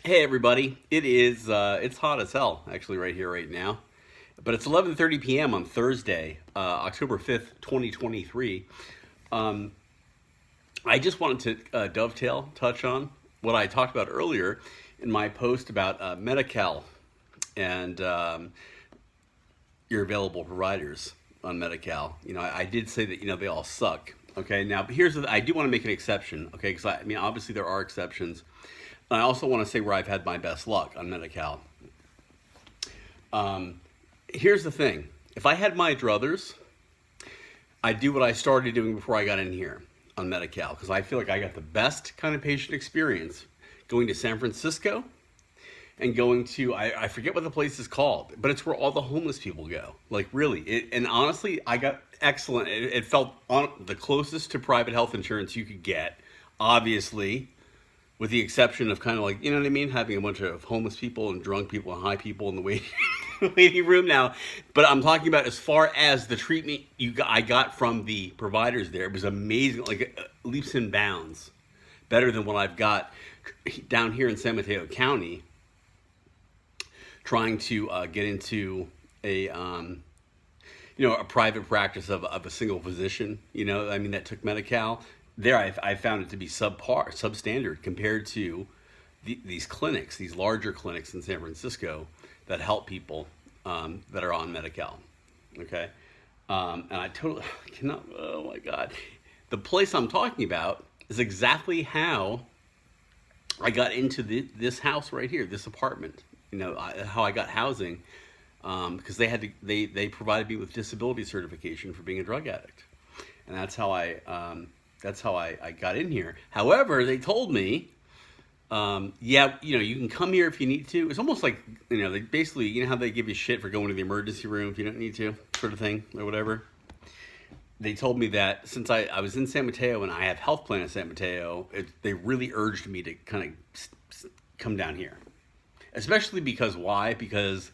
Hey everybody, it's hot as hell actually right here right now, but it's 11:30 p.m. on Thursday, October 5th, 2023. Um, I just wanted to touch on what I talked about earlier in my post about Medi-Cal and your available providers on Medi-Cal. I did say that they all suck. Okay, now but I do want to make an exception. Okay, because I mean obviously there are exceptions. I also want to say where I've had my best luck on Medi-Cal. Um, Here's the thing: if I had my druthers, I'd do what I started doing before I got in here on Medi-Cal because I feel like I got the best kind of patient experience going to San Francisco and going to I forget what the place is called, but it's where all the homeless people go. Like really, and honestly, I got excellent. It felt on the closest to private health insurance you could get. Obviously, with the exception of kind of like what I mean, having a bunch of homeless people and drunk people and high people in the waiting room now. But I'm talking about as far as the treatment I got from the providers there. It was amazing, like leaps and bounds better than what I've got down here in San Mateo County, trying to get into a private practice of a single physician. I mean that took Medi-Cal. There, I found it to be substandard compared to these clinics, these larger clinics in San Francisco that help people that are on Medi-Cal. Okay, and I totally cannot. Oh my God, the place I'm talking about is exactly how I got into this house right here, this apartment. How I got housing because they provided me with disability certification for being a drug addict, and that's how I got in here. However, they told me, yeah, you can come here if you need to. It's almost like they basically how they give you shit for going to the emergency room if you don't need to, sort of thing or whatever. They told me that since I was in San Mateo and I have health plan in San Mateo, they really urged me to kind of come down here, especially because why? Because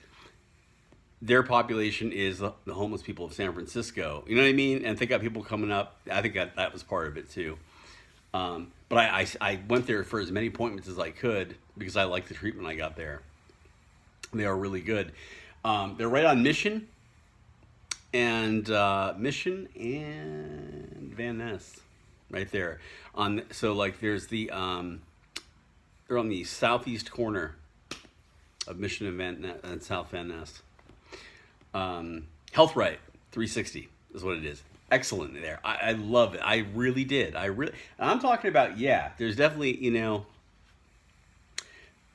their population is the homeless people of San Francisco. You know what I mean? And they got people coming up. I think that was part of it too. But I went there for as many appointments as I could because I liked the treatment I got there. They are really good. They're right on Mission and Van Ness, right there. So like there's they're on the southeast corner of Mission and and South Van Ness. Health Right 360 is what it is. Excellent there. I love it. I really did. I'm talking about, yeah, there's definitely,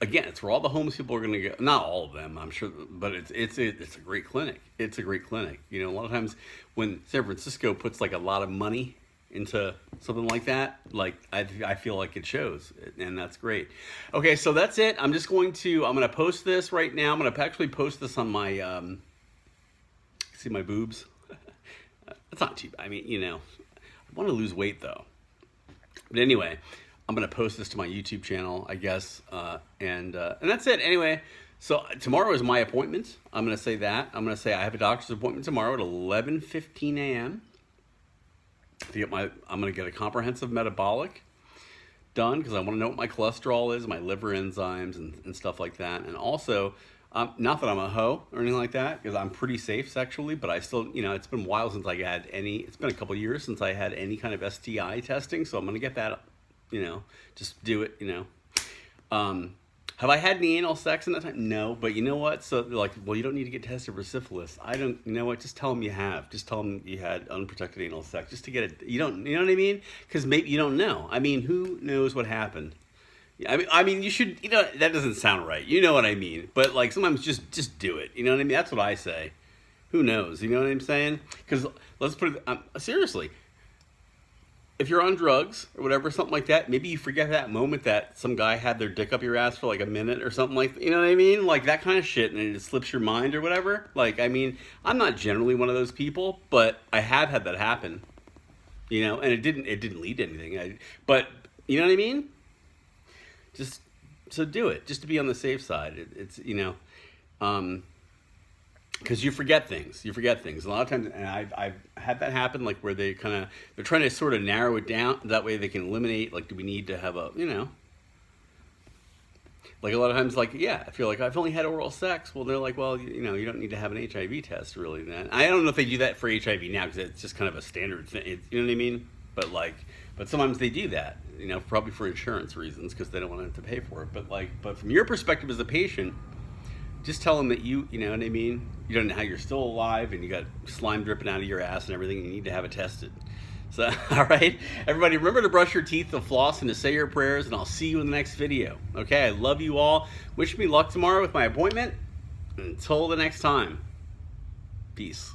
again, it's where all the homeless people are going to go. Not all of them, I'm sure, but it's a great clinic. It's a great clinic. A lot of times when San Francisco puts like a lot of money into something like that, like I feel like it shows, and that's great. Okay, so that's it. I'm going to post this right now. I'm going to actually post this on my see my boobs. That's not cheap. I mean, I want to lose weight though. But anyway, I'm gonna post this to my YouTube channel, I guess, and that's it. Anyway, so tomorrow is my appointment. I'm gonna say that. I'm gonna say I have a doctor's appointment tomorrow at 11:15 a.m. I'm gonna get a comprehensive metabolic done because I want to know what my cholesterol is, my liver enzymes, and stuff like that. And also, not that I'm a hoe or anything like that, because I'm pretty safe sexually, but I still, it's been a while since I had it's been a couple years since I had any kind of STI testing, so I'm going to get that, just do it, Have I had any anal sex in that time? No, but you know what? So they're like, well, you don't need to get tested for syphilis. I don't, you know what? Just tell them you have. Just tell them you had unprotected anal sex, just to get it. You know what I mean? Because maybe you don't know. I mean, who knows what happened? I mean, you should. That doesn't sound right. You know what I mean? But like sometimes just do it. You know what I mean? That's what I say. Who knows? You know what I'm saying? Because let's put it seriously. If you're on drugs or whatever, something like that, maybe you forget that moment that some guy had their dick up your ass for like a minute or something like that. You know what I mean? Like that kind of shit, and it slips your mind or whatever. Like, I mean, I'm not generally one of those people, but I have had that happen. And it didn't lead to anything. But you know what I mean? Just so do it, just to be on the safe side. It's because you forget things. A lot of times, and I've had that happen, like where they're trying to sort of narrow it down. That way they can eliminate, like, do we need to have a Like a lot of times, like, yeah, if you're like, I've only had oral sex, well, they're like, well, you don't need to have an HIV test, really. Then I don't know if they do that for HIV now because it's just kind of a standard thing. You know what I mean? But like, but sometimes they do that. Probably for insurance reasons because they don't want to have to pay for it. But from your perspective as a patient, just tell them that you know what I mean. You don't know how you're still alive and you got slime dripping out of your ass and everything. And you need to have it tested. So, all right, everybody, remember to brush your teeth, to floss, and to say your prayers, and I'll see you in the next video. Okay, I love you all. Wish me luck tomorrow with my appointment. Until the next time, peace.